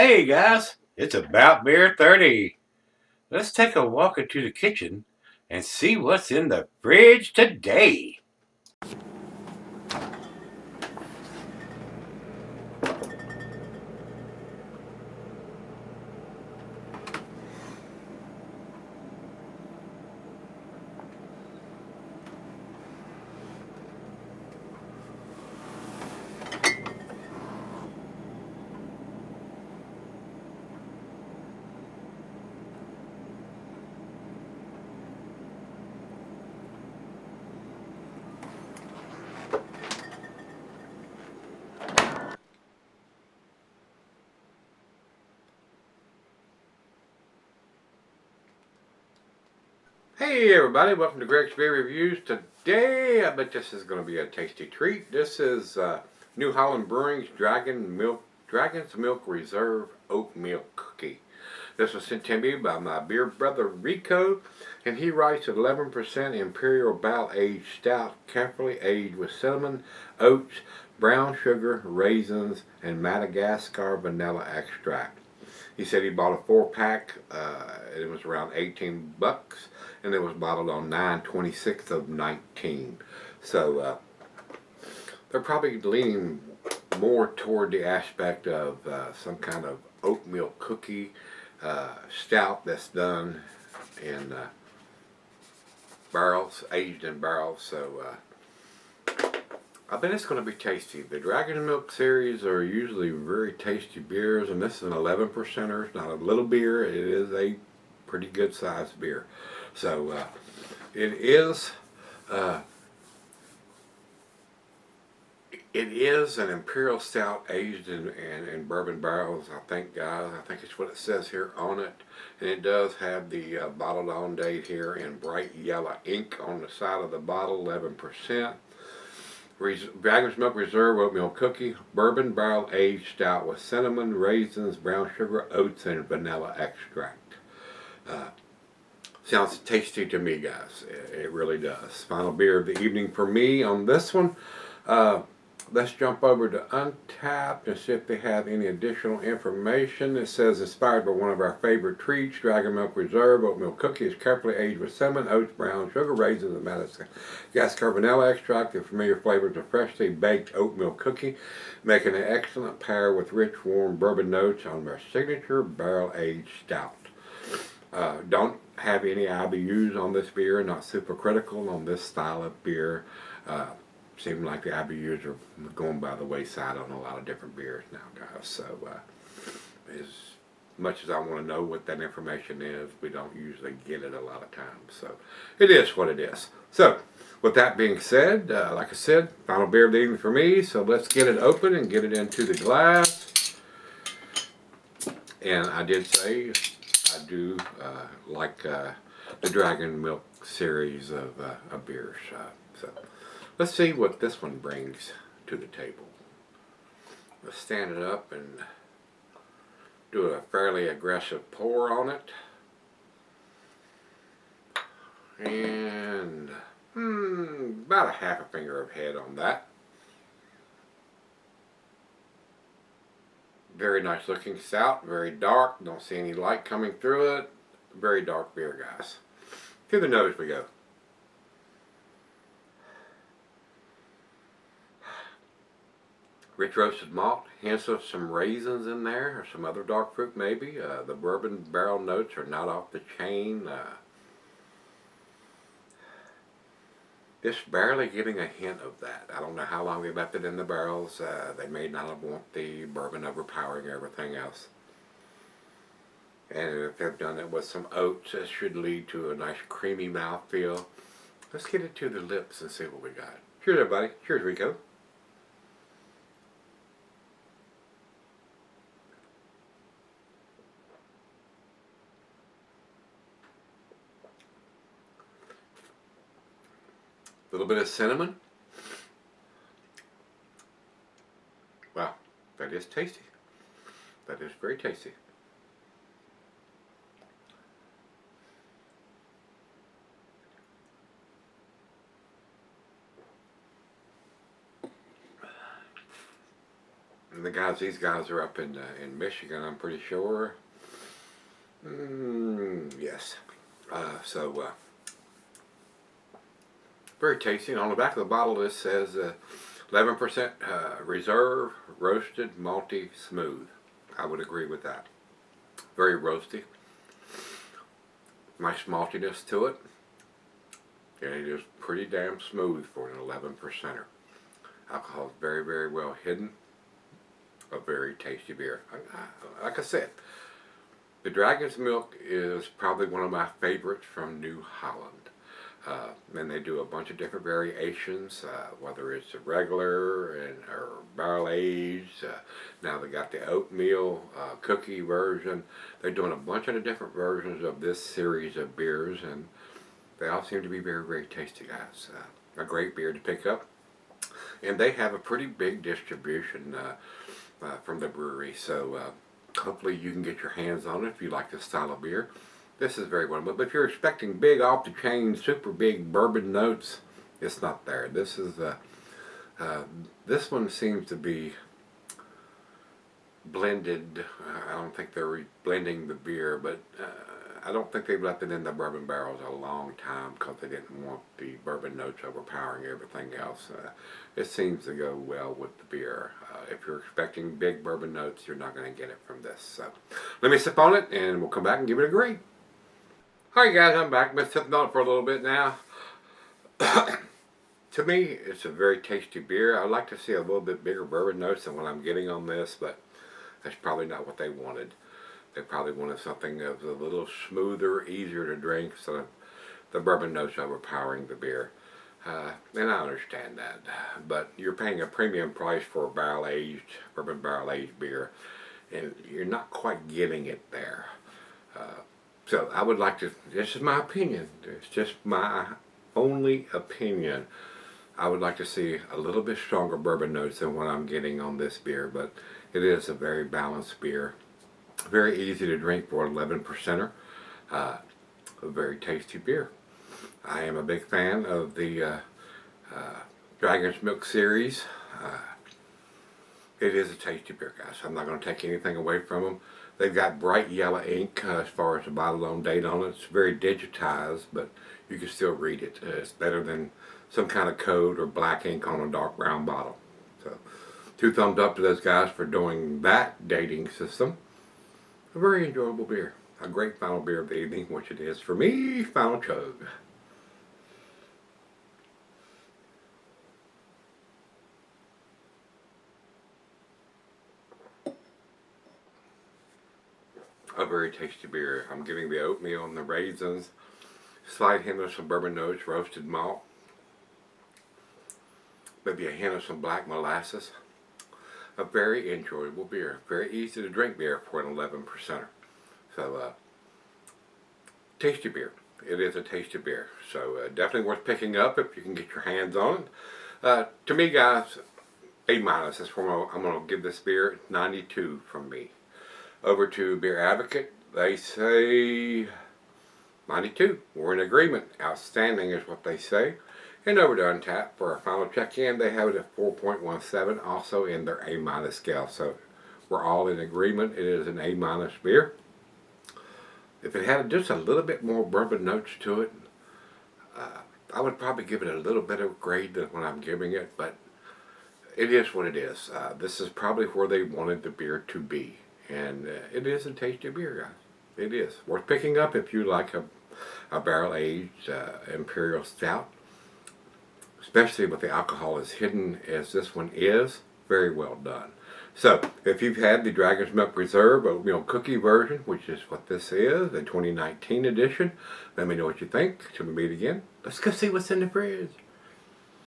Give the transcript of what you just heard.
Hey guys, it's about beer 30. Let's take a walk into the kitchen and see what's in the fridge today. Hey everybody, welcome to Gregsbeerreviews. Today, I bet this is going to be a tasty treat. This is New Holland Brewing's Dragon's Milk Reserve Oatmeal Cookie. This was sent to me by my beer brother Rico, and he writes 11% Imperial Barrel Aged Stout, carefully aged with cinnamon, oats, brown sugar, raisins, and Madagascar vanilla extract. He said he bought a 4-pack. It was around 18 bucks, and it was bottled on 9/26 of 19. So they're probably leaning more toward the aspect of some kind of oatmeal cookie stout that's done in barrels, aged in barrels. So I bet it's going to be tasty. The Dragon Milk series are usually very tasty beers, and this is an 11%er. It's not a little beer. It is a pretty good sized beer. So it is an Imperial Stout aged in bourbon barrels, I think, guys. I think it's what it says here on it. And it does have the bottled on date here in bright yellow ink on the side of the bottle, 11%. Dragon's Milk Reserve Oatmeal Cookie, bourbon barrel aged stout with cinnamon, raisins, brown sugar, oats, and vanilla extract. Sounds tasty to me, guys. It really does. Final beer of the evening for me on this one. Let's jump over to Untappd and see if they have any additional information. It says, inspired by one of our favorite treats, Dragon Milk Reserve Oatmeal Cookie is carefully aged with cinnamon, oats, brown sugar, raisins, and Madagascar vanilla extract. The familiar flavors of freshly baked oatmeal cookie, making an excellent pair with rich, warm bourbon notes on their signature barrel-aged stout. Don't have any IBUs on this beer. Not super critical on this style of beer. Seem like the IBUs are going by the wayside on a lot of different beers now, guys. So as much as I want to know what that information is, we don't usually get it a lot of times. So it is what it is. So with that being said, like I said, final beer of the evening for me. So let's get it open and get it into the glass. And I did say I do like the Dragon Milk series of beers. So let's see what this one brings to the table. Let's stand it up and do a fairly aggressive pour on it. And about a half a finger of head on that. Very nice looking stout, very dark. Don't see any light coming through it. Very dark beer, guys. To the nose we go. Rich roasted malt, hints of some raisins in there, or some other dark fruit maybe. The bourbon barrel notes are not off the chain. Just barely getting a hint of that. I don't know how long they left it in the barrels. They may not have want the bourbon overpowering everything else. And if they've done it with some oats, this should lead to a nice creamy mouthfeel. Let's get it to the lips and see what we got. Cheers, everybody. Cheers, Rico. A little bit of cinnamon. Wow, that is tasty. That is very tasty. And these guys are up in Michigan, I'm pretty sure. Yes. So very tasty. And on the back of the bottle, this says 11% reserve, roasted, malty, smooth. I would agree with that. Very roasty. Nice maltiness to it. And it is pretty damn smooth for an 11%er. Alcohol is very, very well hidden. A very tasty beer. Like I said, the Dragon's Milk is probably one of my favorites from New Holland. And they do a bunch of different variations, whether it's a regular or barrel aged. Now they got the oatmeal cookie version. They're doing a bunch of different versions of this series of beers, and they all seem to be very, very tasty, guys. A great beer to pick up. And they have a pretty big distribution from the brewery, so hopefully you can get your hands on it if you like this style of beer. This is very well, but if you're expecting big off-the-chain, super big bourbon notes, it's not there. This is this one seems to be blended. I don't think they're blending the beer, but I don't think they've left it in the bourbon barrels a long time because they didn't want the bourbon notes overpowering everything else. It seems to go well with the beer. If you're expecting big bourbon notes, you're not going to get it from this. So let me sip on it, and we'll come back and give it a grade. Alright guys, I'm back. Been sipping on it for a little bit now. To me, it's a very tasty beer. I'd like to see a little bit bigger bourbon notes than what I'm getting on this, but that's probably not what they wanted. They probably wanted something that was a little smoother, easier to drink, so the bourbon notes overpowering the beer. And I understand that. But you're paying a premium price for a barrel-aged, bourbon barrel-aged beer, and you're not quite getting it there. So I would like to, this is my opinion, it's just my only opinion. I would like to see a little bit stronger bourbon notes than what I'm getting on this beer, but it is a very balanced beer. Very easy to drink for an 11%er. A very tasty beer. I am a big fan of the Dragon's Milk series. It is a tasty beer, guys. I'm not going to take anything away from them. They've got bright yellow ink as far as the bottle on date on it. It's very digitized, but you can still read it. It's better than some kind of code or black ink on a dark brown bottle. So, 2 thumbs up to those guys for doing that dating system. A very enjoyable beer. A great final beer of the evening, which it is for me. Final chug. A very tasty beer. I'm getting the oatmeal and the raisins, slight hint of some bourbon notes, roasted malt, maybe a hint of some black molasses. A very enjoyable beer. Very easy to drink beer for an 11%er. So, tasty beer. It is a tasty beer. So, definitely worth picking up if you can get your hands on it. To me, guys, A-. That's where I'm going to give this beer 92 from me. Over to Beer Advocate, they say 92. We're in agreement. Outstanding is what they say. And over to Untappd for our final check-in, they have it at 4.17, also in their A- scale. So we're all in agreement. It is an A- beer. If it had just a little bit more bourbon notes to it, I would probably give it a little better grade than what I'm giving it, but it is what it is. This is probably where they wanted the beer to be. And it is a tasty beer, guys. It is. Worth picking up if you like a barrel-aged Imperial Stout. Especially with the alcohol as hidden as this one is. Very well done. So, if you've had the Dragon's Milk Reserve Oatmeal Cookie version, which is what this is, the 2019 edition, let me know what you think. Till we meet again, let's go see what's in the fridge.